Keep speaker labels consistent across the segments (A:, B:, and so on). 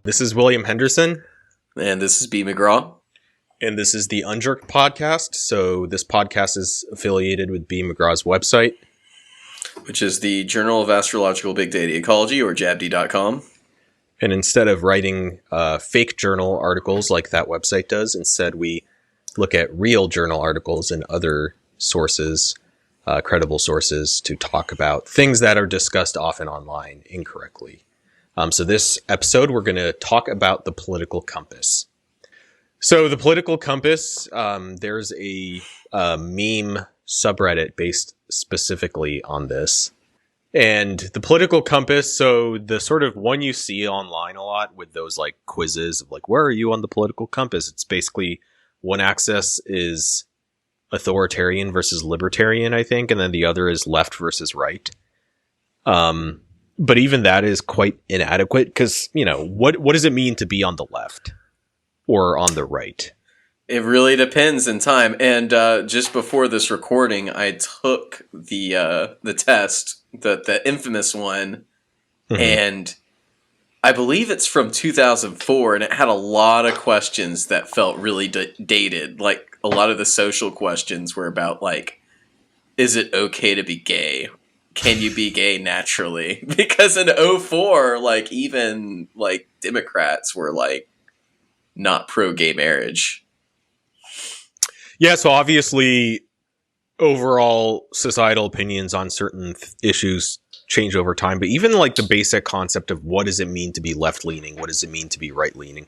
A: This is William Henderson.
B: And this is B. McGraw.
A: And this is the Unjerked podcast. So this podcast is affiliated with B. McGraw's website,
B: which is the Journal of Astrological Big Data Ecology, or JABD.com.
A: And instead of writing fake journal articles like that website does, instead we look at real journal articles and other sources, credible sources, to talk about things that are discussed often online incorrectly. So this episode, we're going to talk about the political compass. So the political compass, there's a meme subreddit based specifically on this. And the political compass, so the sort of one you see online a lot with those like quizzes of like, where are you on the political compass? It's basically one axis is authoritarian versus libertarian, I think. And then the other is left versus right. But even that is quite inadequate because, you know, what does it mean to be on the left or on the right?
B: It really depends in time. And just before this recording, I took the test, the infamous one, and I believe it's from 2004, and it had a lot of questions that felt really dated. Like, a lot of the social questions were about, like, is it okay to be gay? Can you be gay naturally? Because in 2004, like, even, like, Democrats were, like, not pro-gay marriage.
A: Yeah, so obviously, overall societal opinions on certain issues change over time. But even, like, the basic concept of what does it mean to be left-leaning? What does it mean to be right-leaning?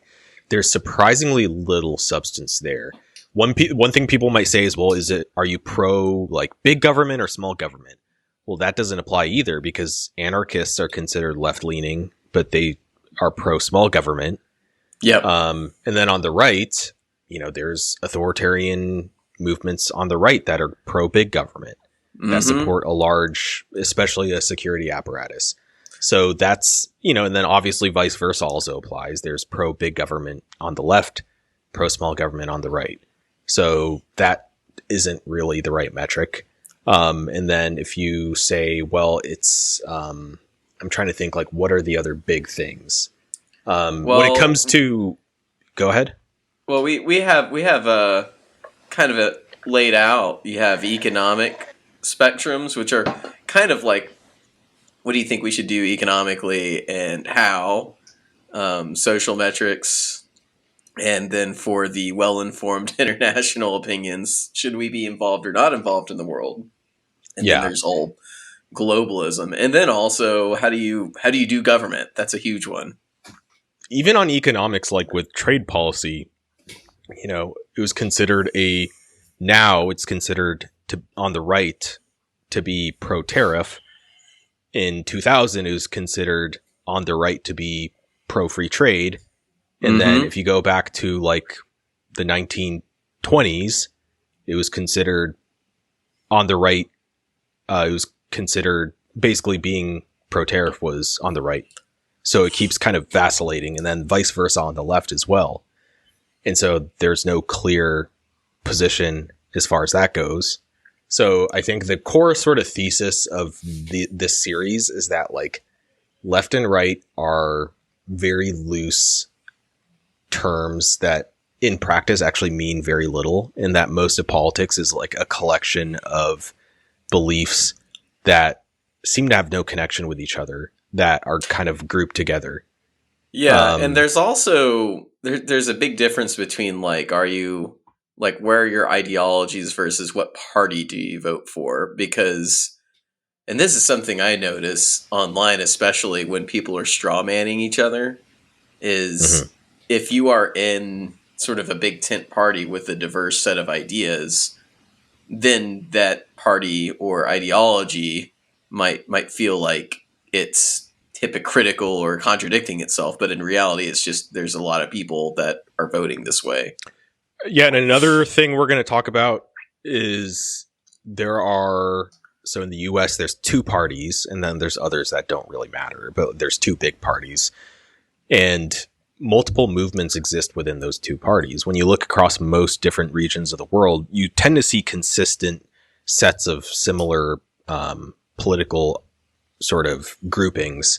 A: There's surprisingly little substance there. One thing people might say is, well, are you pro, like, big government or small government? Well, that doesn't apply either because anarchists are considered left-leaning, but they are pro-small government.
B: Yep.
A: And then on the right, you know, there's authoritarian movements on the right that are pro-big government that support a large, especially a security apparatus. So that's, you know, and then obviously vice versa also applies. There's pro-big government on the left, pro-small government on the right. So that isn't really the right metric. And then if you say, well, it's, I'm trying to think, like, what are the other big things? When it comes to, go ahead.
B: Well, we have a kind of a laid out. You have economic spectrums, which are kind of like, what do you think we should do economically and how? Social metrics. And then for the well-informed international opinions, should we be involved or not involved in the world? And then there's all globalism. And then also, how do you do government? That's a huge one.
A: Even on economics, like with trade policy, you know, it was considered now it's considered on the right to be pro-tariff. In 2000, it was considered on the right to be pro-free trade. And then if you go back to like the 1920s, it was considered on the right. It was considered basically being pro-tariff was on the right. So it keeps kind of vacillating, and then vice versa on the left as well. And so there's no clear position as far as that goes. So I think the core sort of thesis of this series is that, like, left and right are very loose terms that in practice actually mean very little, and that most of politics is like a collection of beliefs that seem to have no connection with each other that are kind of grouped together.
B: Yeah, and there's also there's a big difference between, like, are you, like, where are your ideologies versus what party do you vote for? Because, and this is something I notice online, especially when people are straw manning each other, is if you are in sort of a big tent party with a diverse set of ideas, then that party or ideology might feel like it's hypocritical or contradicting itself, but in reality, it's just there's a lot of people that are voting this way.
A: Yeah, and another thing we're going to talk about is so in the US, there's two parties, and then there's others that don't really matter, but there's two big parties. And multiple movements exist within those two parties. When you look across most different regions of the world, you tend to see consistent sets of similar political sort of groupings.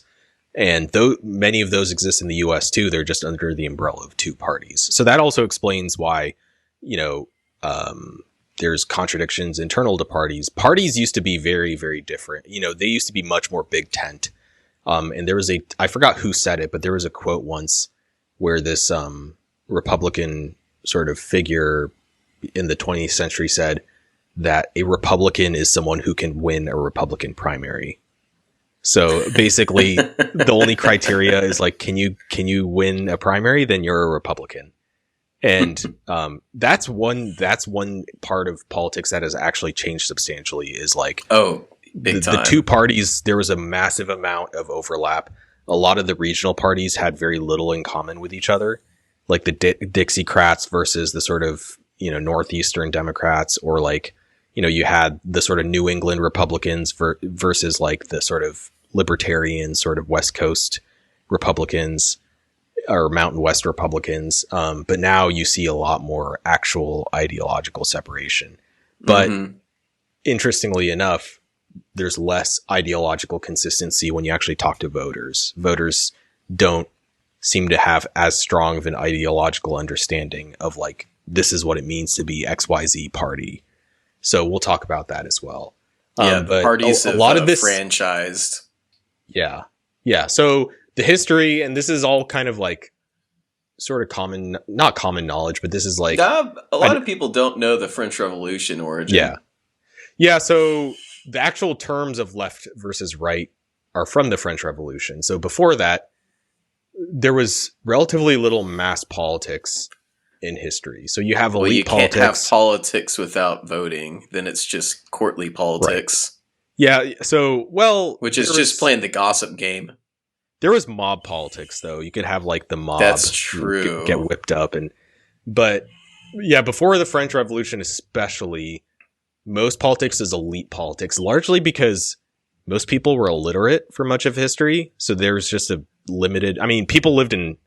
A: And though many of those exist in the US too, they're just under the umbrella of two parties. So that also explains why, there's contradictions internal to parties. Parties used to be very, very different. They used to be much more big tent. And there was I forgot who said it, but there was a quote once where this Republican sort of figure in the 20th century said that a Republican is someone who can win a Republican primary. So basically, the only criteria is like, can you win a primary? Then you're a Republican. And that's one part of politics that has actually changed substantially. Is like, the two parties, there was a massive amount of overlap. A lot of the regional parties had very little in common with each other, like the Dixiecrats versus the sort of Northeastern Democrats, or like you had the sort of New England Republicans versus like the sort of libertarian sort of West Coast Republicans or Mountain West Republicans. But now you see a lot more actual ideological separation. But interestingly enough, there's less ideological consistency when you actually talk to voters. Voters don't seem to have as strong of an ideological understanding of like, this is what it means to be XYZ party. So we'll talk about that as well.
B: But parties a lot of this franchised.
A: Yeah. Yeah. So the history, and this is all kind of like sort of not common knowledge, but this is like
B: a lot of people don't know the French Revolution origin.
A: Yeah. Yeah. So the actual terms of left versus right are from the French Revolution. So before that, there was relatively little mass politics in history. So you have elite politics.
B: You can't have politics without voting. Then it's just courtly politics.
A: Right. Yeah. So,
B: which is just playing the gossip game.
A: There was mob politics, though. You could have like the mob.
B: That's true.
A: Get whipped up, but yeah, before the French Revolution, especially, most politics is elite politics, largely because most people were illiterate for much of history. So there's just a limited. I mean, people lived in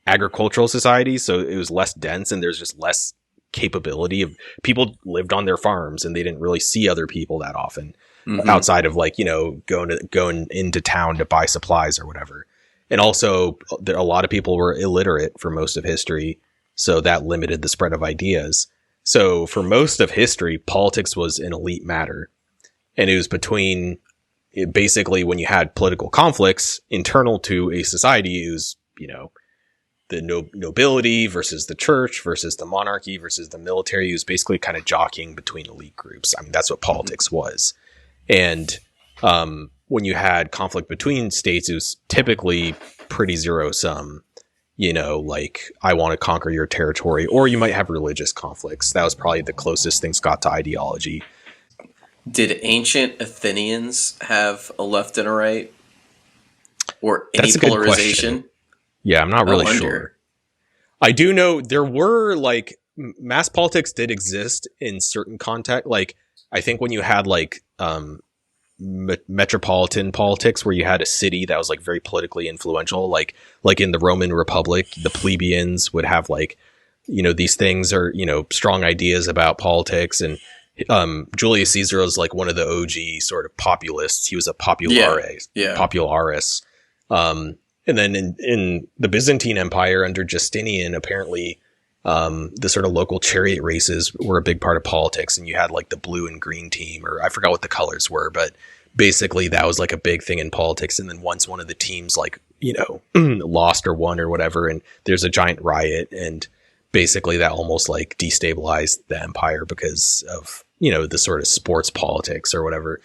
A: agricultural societies, so it was less dense, and there's just less capability of people lived on their farms, and they didn't really see other people that often. Outside of like, going into town to buy supplies or whatever. And also a lot of people were illiterate for most of history. So that limited the spread of ideas. So for most of history, politics was an elite matter. And it was basically when you had political conflicts internal to a society, it was, the nobility versus the church versus the monarchy versus the military. It was basically kind of jockeying between elite groups. I mean, that's what politics was. And when you had conflict between states, it was typically pretty zero sum, like I want to conquer your territory, or you might have religious conflicts. That was probably the closest things got to ideology.
B: Did ancient Athenians have a left and a right? Or any polarization?
A: Yeah, I'm not really sure. I do know there were like mass politics did exist in certain context. Like I think when you had like metropolitan politics, where you had a city that was like very politically influential, like in the Roman Republic, the plebeians would have like, these things are, strong ideas about politics. And Julius Caesar was like one of the OG sort of populists. He was a popularis. And then in the Byzantine Empire under Justinian, apparently the sort of local chariot races were a big part of politics. And you had like the blue and green team, or I forgot what the colors were, but basically that was like a big thing in politics. And then once one of the teams like, lost or won or whatever, and there's a giant riot, and basically that almost like destabilized the empire because of, the sort of sports politics or whatever.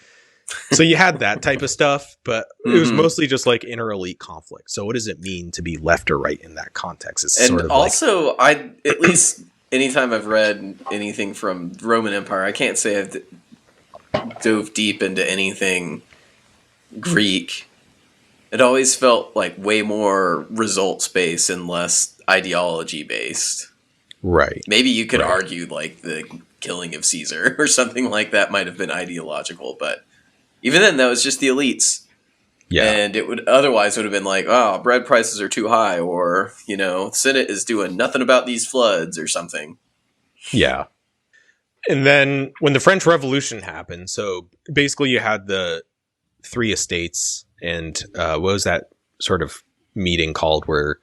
A: So you had that type of stuff, but it was mostly just like inter-elite conflict. So what does it mean to be left or right in that context? It's
B: and sort of also, at least anytime I've read anything from Roman Empire, I can't say I've dove deep into anything Greek. It always felt like way more results-based and less ideology-based.
A: Right.
B: Maybe you could argue like the killing of Caesar or something like that might have been ideological, but even then, that was just the elites. Yeah. And it would otherwise would have been like, oh, bread prices are too high, or, Senate is doing nothing about these floods or something.
A: Yeah. And then when the French Revolution happened, so basically you had the three estates, and what was that sort of meeting called where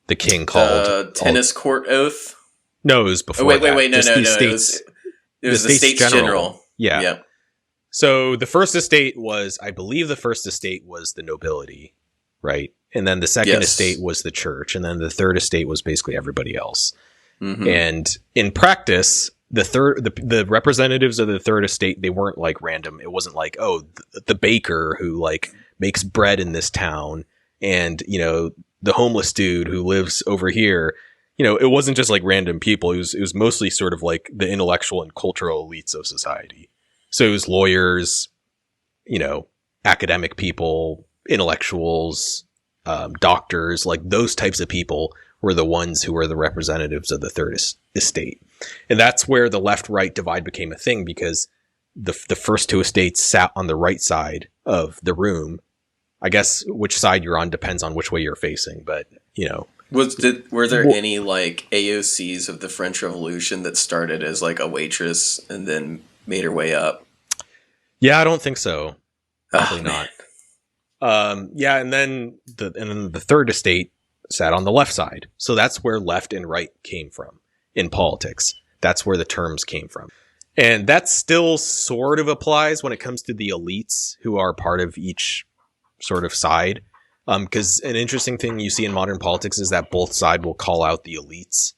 A: the king called
B: tennis court oath?
A: No, it was before.
B: Wait. No. It was the States General.
A: Yeah.
B: Yep.
A: So the first estate was, I believe, the nobility, right? And then the second estate was the church, and then the third estate was basically everybody else. Mm-hmm. And in practice, the representatives of the third estate, they weren't like random. It wasn't like, oh, the baker who like makes bread in this town, and the homeless dude who lives over here. It wasn't just like random people. It was mostly sort of like the intellectual and cultural elites of society. So it was lawyers, academic people, intellectuals, doctors, like those types of people were the ones who were the representatives of the third estate. And that's where the left-right divide became a thing, because the first two estates sat on the right side of the room. I guess which side you're on depends on which way you're facing, but
B: were there any like AOCs of the French Revolution that started as like a waitress and then made her way up?
A: Yeah, I don't think so. Probably not. Yeah, and then the third estate sat on the left side. So that's where left and right came from in politics. That's where the terms came from. And that still sort of applies when it comes to the elites who are part of each sort of side. Because an interesting thing you see in modern politics is that both sides will call out the elites.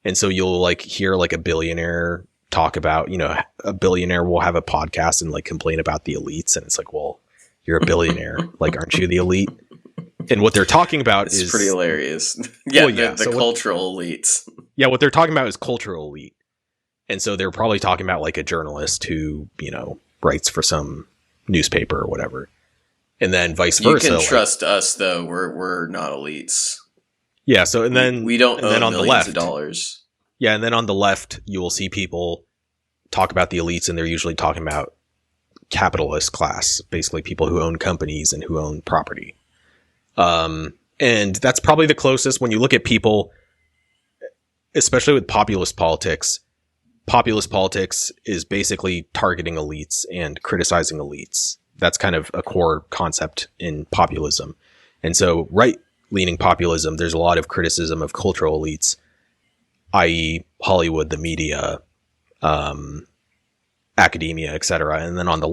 A: And so you'll like hear like a billionaire talk about, a billionaire will have a podcast and like complain about the elites. And it's like, well, you're a billionaire. Like, aren't you the elite? And what they're talking about is
B: pretty hilarious. The cultural elites.
A: Yeah, what they're talking about is cultural elite. And so they're probably talking about like a journalist who, writes for some newspaper or whatever. And then vice versa.
B: You can trust us, though. We're not elites.
A: Yeah. So and then
B: we don't own
A: on
B: millions
A: the left,
B: of dollars.
A: Yeah, and then on the left, you will see people talk about the elites, and they're usually talking about capitalist class, basically people who own companies and who own property. And that's probably the closest when you look at people, especially with populist politics. Populist politics is basically targeting elites and criticizing elites. That's kind of a core concept in populism. And so right-leaning populism, there's a lot of criticism of cultural elites, i.e. Hollywood, the media, academia, etc. And then on the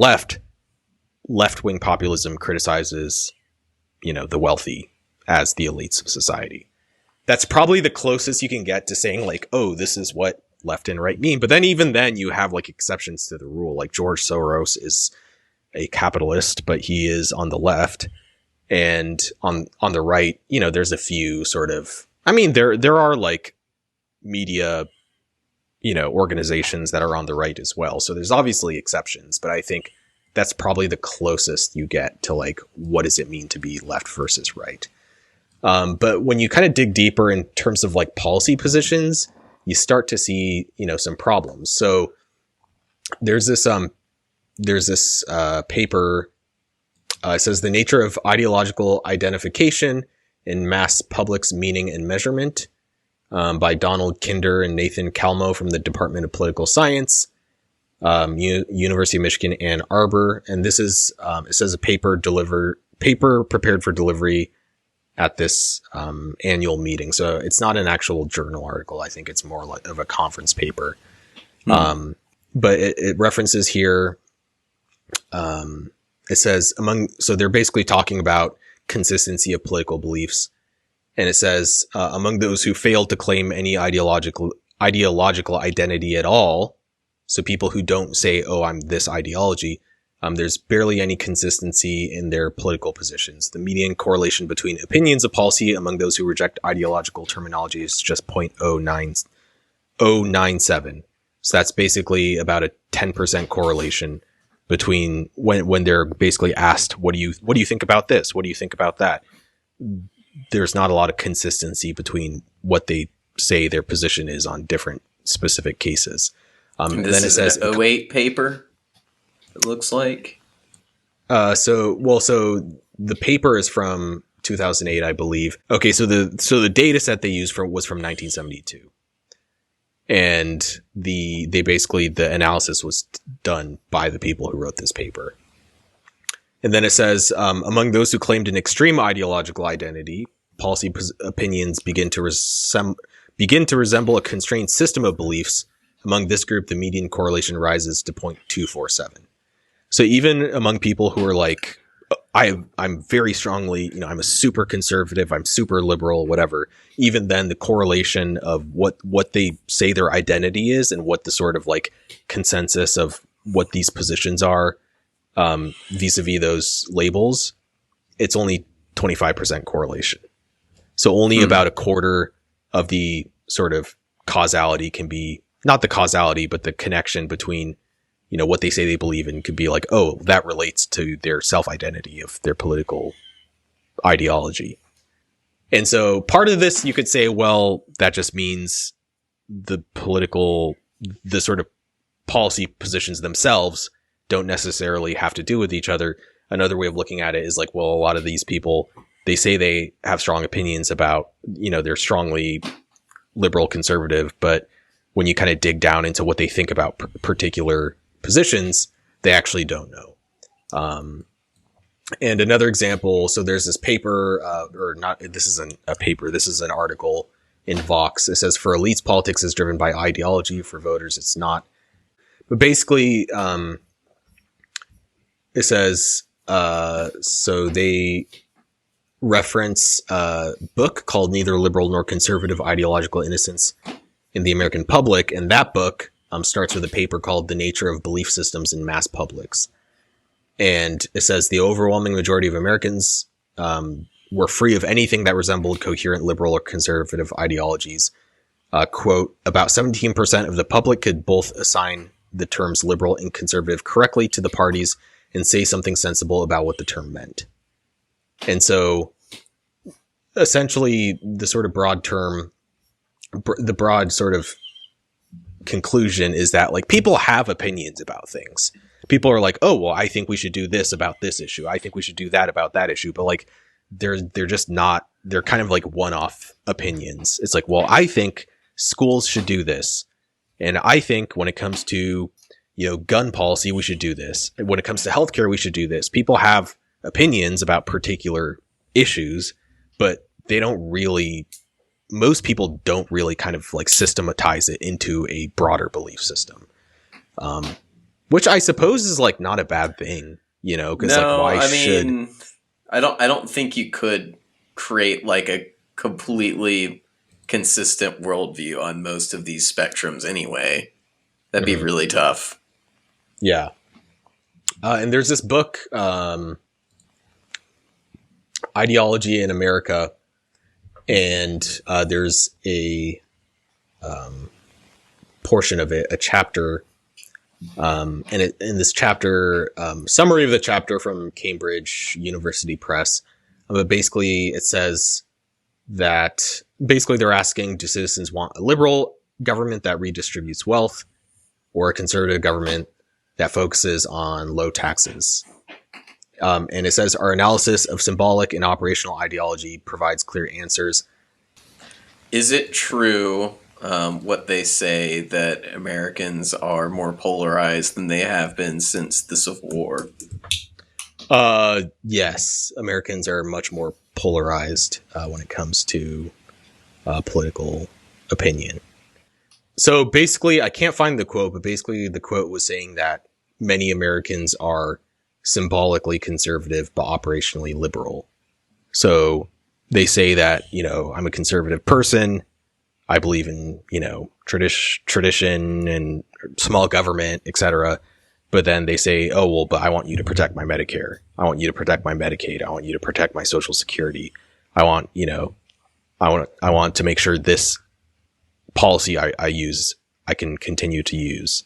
A: left-wing populism criticizes, the wealthy as the elites of society. That's probably the closest you can get to saying like, oh, this is what left and right mean. But then even then you have like exceptions to the rule. Like George Soros is a capitalist, but he is on the left, and on the right, there's a few sort of, there are like media, organizations that are on the right as well. So there's obviously exceptions, but I think that's probably the closest you get to like, what does it mean to be left versus right? But when you kind of dig deeper in terms of like policy positions, you start to see, some problems. So there's this paper. It says the nature of ideological identification in mass public's meaning and measurement, by Donald Kinder and Nathan Calmo from the Department of Political Science, University of Michigan, Ann Arbor. And this is, it says a paper prepared for delivery at this annual meeting. So it's not an actual journal article. I think it's more like of a conference paper. But it references here, it says so they're basically talking about consistency of political beliefs. And it says, among those who failed to claim any ideological identity at all, so people who don't say, oh, I'm this ideology, there's barely any consistency in their political positions. The median correlation between opinions of policy among those who reject ideological terminology is just 0.097. So that's basically about a 10% correlation between when they're basically asked, what do you think about this? What do you think about that? There's not a lot of consistency between what they say their position is on different specific cases.
B: And then it says an 08 paper, it looks like.
A: So the paper is from 2008, I believe. Okay, so the data set they used was from 1972. And the analysis was done by the people who wrote this paper. And then it says, among those who claimed an extreme ideological identity, policy opinions begin to resemble a constrained system of beliefs. Among this group, the median correlation rises to 0.247. So even among people who are like, I'm very strongly, I'm a super conservative, I'm super liberal, whatever. Even then, the correlation of what they say their identity is and what the sort of like consensus of what these positions are, vis-a-vis those labels, it's only 25% correlation. So only about a quarter of the sort of causality can be, not the causality, but the connection between, what they say they believe in could be like, oh, that relates to their self-identity of their political ideology. And so part of this, you could say, well, that just means the sort of policy positions themselves don't necessarily have to do with each other. Another way of looking at it is like, well, a lot of these people, they say they have strong opinions about, they're strongly liberal conservative, but when you kind of dig down into what they think about particular positions, they actually don't know. And another example, so there's this paper, this isn't a paper, this is an article in Vox. It says, for elites, politics is driven by ideology. For voters, it's not. But basically, it says, so they reference a book called Neither Liberal Nor Conservative Ideological Innocence in the American Public. And that book starts with a paper called The Nature of Belief Systems in Mass Publics. And it says the overwhelming majority of Americans were free of anything that resembled coherent liberal or conservative ideologies. Quote, about 17% of the public could both assign the terms liberal and conservative correctly to the parties and say something sensible about what the term meant. And so essentially the sort of broad sort of conclusion is that like people have opinions about things. People are like, oh, well, I think we should do this about this issue. I think we should do that about that issue. But like, they're just not, they're kind of like one-off opinions. It's like, well, I think schools should do this. And I think when it comes to, gun policy, we should do this. And when it comes to healthcare, we should do this. People have opinions about particular issues, but most people don't really kind of like systematize it into a broader belief system. Which I suppose is like not a bad thing, because
B: I don't think you could create like a completely consistent worldview on most of these spectrums anyway. That'd be really tough.
A: Yeah. And there's this book, Ideology in America. And there's a portion of it, a chapter, and in this chapter, summary of the chapter from Cambridge University Press. But basically, it says that they're asking, do citizens want a liberal government that redistributes wealth or a conservative government that focuses on low taxes? And it says, our analysis of symbolic and operational ideology provides clear answers.
B: Is it true what they say that Americans are more polarized than they have been since the Civil War?
A: Yes, Americans are much more polarized when it comes to political opinion. So basically, I can't find the quote, but basically the quote was saying that many Americans are symbolically conservative, but operationally liberal. So they say that, I'm a conservative person. I believe in, tradition and small government, etc. But then they say, oh, well, but I want you to protect my Medicare. I want you to protect my Medicaid. I want you to protect my Social Security. I want to make sure this policy I use, I can continue to use.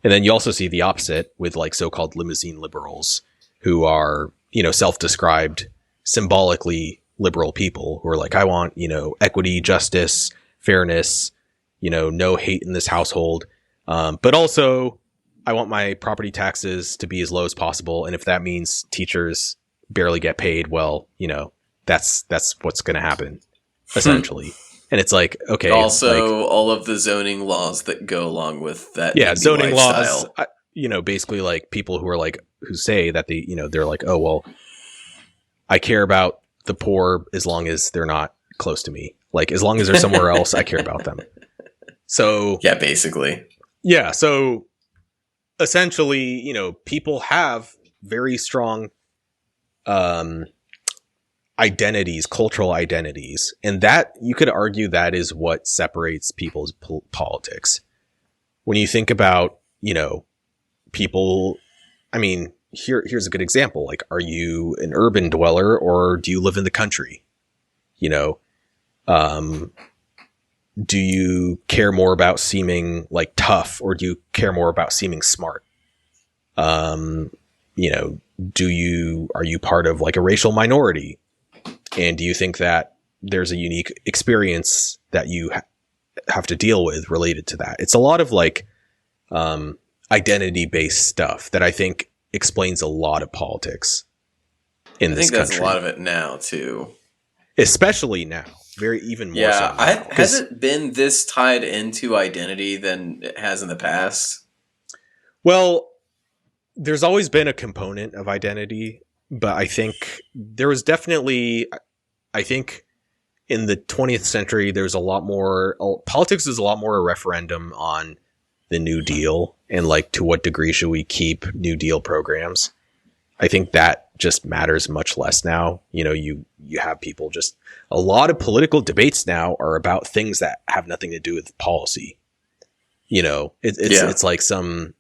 A: And then you also see the opposite with like so-called limousine liberals who are, self-described symbolically liberal people who are like, I want, equity, justice, fairness, no hate in this household. But also I want my property taxes to be as low as possible. And if that means teachers barely get paid, well, that's what's going to happen essentially. And it's like, okay.
B: Also, all of the zoning laws that go along with that.
A: Yeah, zoning
B: lifestyle.
A: laws, basically like people who are like say that they're like, oh, well, I care about the poor as long as they're not close to me. Like, as long as they're somewhere else, I care about them. So
B: yeah, basically.
A: Yeah. So essentially, people have very strong identities, cultural identities. And that, you could argue, that is what separates people's politics. When you think about, people, I mean, here's a good example. Like, are you an urban dweller or do you live in the country? Do you care more about seeming like tough, or do you care more about seeming smart? Are you part of like a racial minority? And do you think that there's a unique experience that you have to deal with related to that? It's a lot of like identity-based stuff that I think explains a lot of politics in this country. I think that's
B: a lot of it now too.
A: Especially now. Even more so.
B: Yeah, has it been this tied into identity than it has in the past?
A: Well, there's always been a component of identity, but I think there was definitely, I think in the 20th century, there's a lot more, politics is a lot more a referendum on the New Deal and like, to what degree should we keep New Deal programs? I think that just matters much less now. You have people just, a lot of political debates now are about things that have nothing to do with policy. It's like some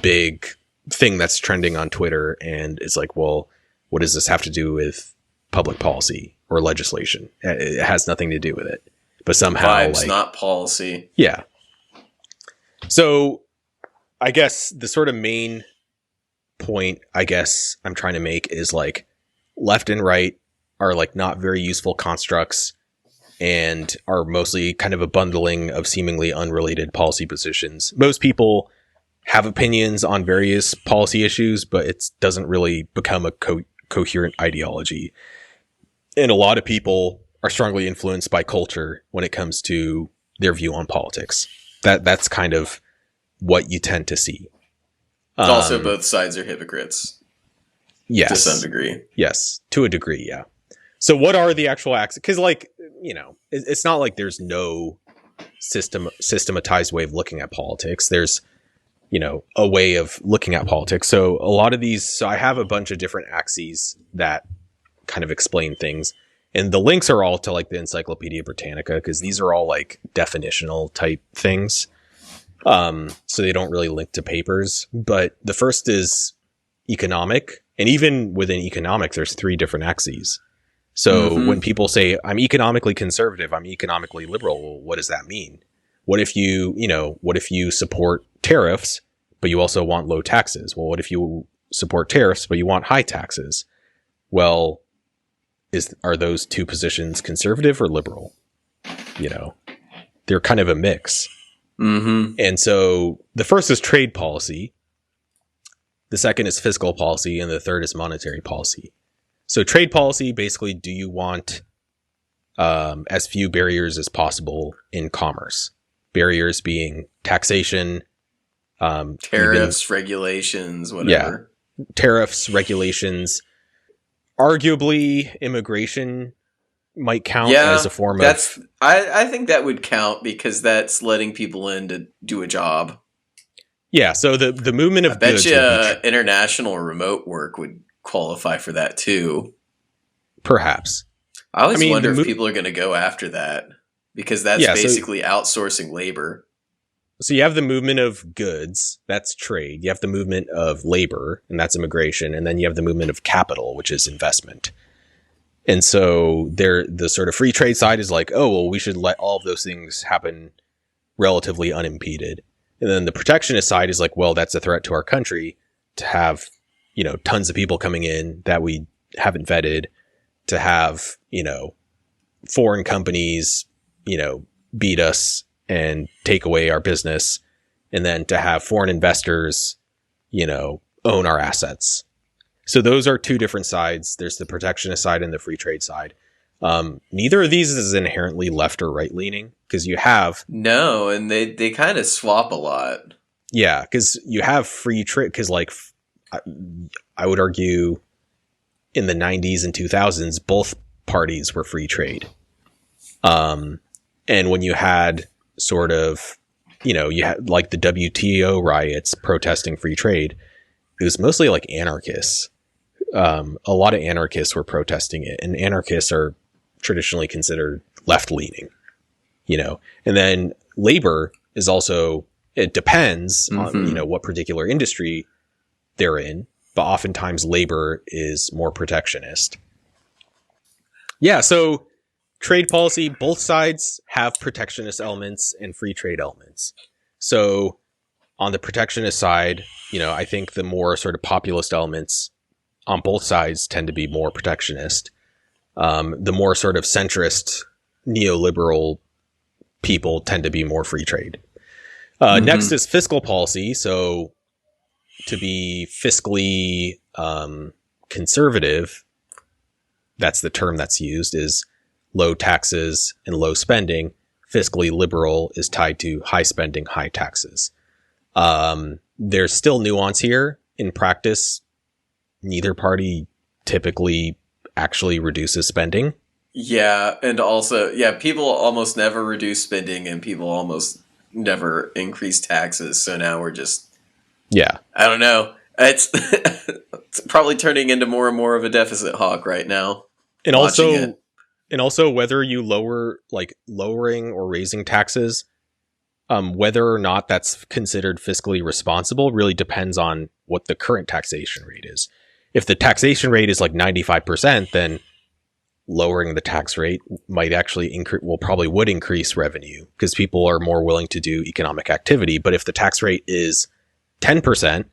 A: big thing that's trending on Twitter, and it's like, well, what does this have to do with public policy or legislation? It has nothing to do with it, but somehow
B: vibes, not policy.
A: Yeah. So I guess the sort of main point I guess I'm trying to make is like, left and right are like not very useful constructs and are mostly kind of a bundling of seemingly unrelated policy positions. Most people have opinions on various policy issues, but it doesn't really become a coherent ideology. And a lot of people are strongly influenced by culture when it comes to their view on politics. That's kind of what you tend to see.
B: But also both sides are hypocrites.
A: Yes.
B: To some degree.
A: Yes. To a degree, yeah. So what are the actual axes? Because it's not like there's no systematized way of looking at politics. There's, a way of looking at politics. So a lot of these, so I have a bunch of different axes that kind of explain things. And the links are all to like the Encyclopedia Britannica, because these are all like definitional type things. So they don't really link to papers. But the first is economic. And even within economic, there's 3 different axes. So when people say, I'm economically conservative, I'm economically liberal, well, what does that mean? What if you support tariffs, but you also want low taxes? Well, what if you support tariffs, but you want high taxes? Well, are those 2 positions conservative or liberal? They're kind of a mix.
B: Mm-hmm.
A: And so the first is trade policy. The second is fiscal policy. And the third is monetary policy. So trade policy, basically, do you want as few barriers as possible in commerce? Barriers being taxation,
B: tariffs, regulations, whatever.
A: Yeah, tariffs, regulations. Arguably, immigration might count as a form of...
B: I think that would count, because that's letting people in to do a job.
A: Yeah, so the movement of
B: I bet you international remote work would qualify for that too.
A: Perhaps.
B: I always wonder if people are going to go after that, because that's basically outsourcing labor.
A: So you have the movement of goods, that's trade. You have the movement of labor, and that's immigration. And then you have the movement of capital, which is investment. And so the sort of free trade side is like, oh, well, we should let all of those things happen relatively unimpeded. And then the protectionist side is like, well, that's a threat to our country to have, tons of people coming in that we haven't vetted, to have, foreign companies, beat us and take away our business, and then to have foreign investors, own our assets. So those are 2 different sides. There's the protectionist side and the free trade side. Neither of these is inherently left or right leaning, because you have...
B: No, and they kind of swap a lot.
A: Yeah, because you have free trade. Because like, I would argue, in the 90s and 2000s, both parties were free trade. And when you had sort of, you had like the WTO riots protesting free trade, it was mostly like anarchists. A lot of anarchists were protesting it, and anarchists are traditionally considered left-leaning, and then labor is also, it depends on, what particular industry they're in, but oftentimes labor is more protectionist. Yeah. So trade policy, both sides have protectionist elements and free trade elements. So on the protectionist side, I think the more sort of populist elements on both sides tend to be more protectionist. The more sort of centrist neoliberal people tend to be more free trade. Next is fiscal policy. So to be fiscally conservative, that's the term that's used, is low taxes and low spending. Fiscally liberal is tied to high spending, high taxes. There's still nuance here. In practice, neither party typically actually reduces spending.
B: Yeah, and also, people almost never reduce spending, and people almost never increase taxes. So now we're just, I don't know. It's it's probably turning into more and more of a deficit hawk right now.
A: And also whether you lowering or raising taxes, whether or not that's considered fiscally responsible really depends on what the current taxation rate is. If the taxation rate is like 95%, then lowering the tax rate might actually probably would increase revenue because people are more willing to do economic activity. But if the tax rate is 10%,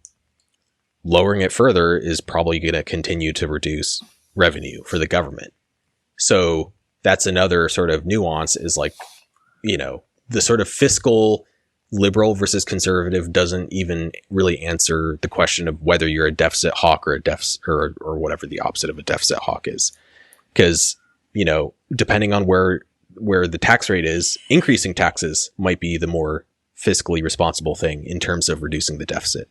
A: lowering it further is probably going to continue to reduce revenue for the government. So that's another sort of nuance, is like, the sort of fiscal liberal versus conservative doesn't even really answer the question of whether you're a deficit hawk or a deficit or whatever the opposite of a deficit hawk is. Because, depending on where the tax rate is, increasing taxes might be the more fiscally responsible thing in terms of reducing the deficit.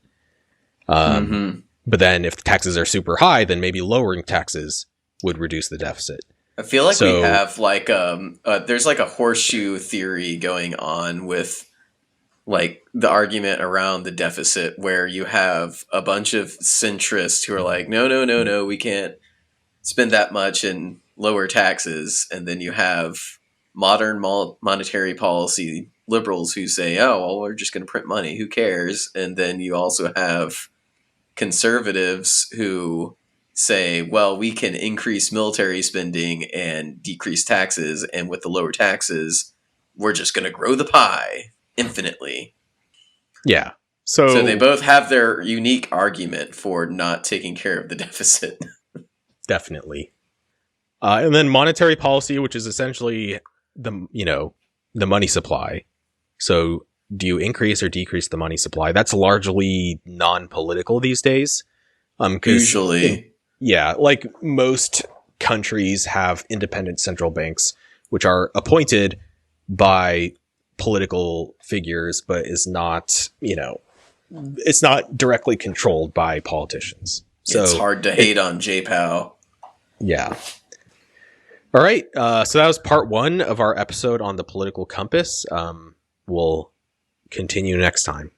A: But then if the taxes are super high, then maybe lowering taxes would reduce the deficit.
B: I feel like we have like there's like a horseshoe theory going on with like the argument around the deficit, where you have a bunch of centrists who are like, no, we can't spend that much and lower taxes. And then you have modern monetary policy liberals who say, oh, well, we're just going to print money. Who cares? And then you also have conservatives who say, well, we can increase military spending and decrease taxes. And with the lower taxes, we're just going to grow the pie infinitely.
A: Yeah.
B: So they both have their unique argument for not taking care of the deficit.
A: Definitely. And then monetary policy, which is essentially the money supply. So do you increase or decrease the money supply? That's largely non-political these days.
B: Usually.
A: Like most countries have independent central banks, which are appointed by political figures, but is not, it's not directly controlled by politicians. So
B: it's hard to hate on J-POW.
A: Yeah. All right. So that was part 1 of our episode on the political compass. We'll continue next time.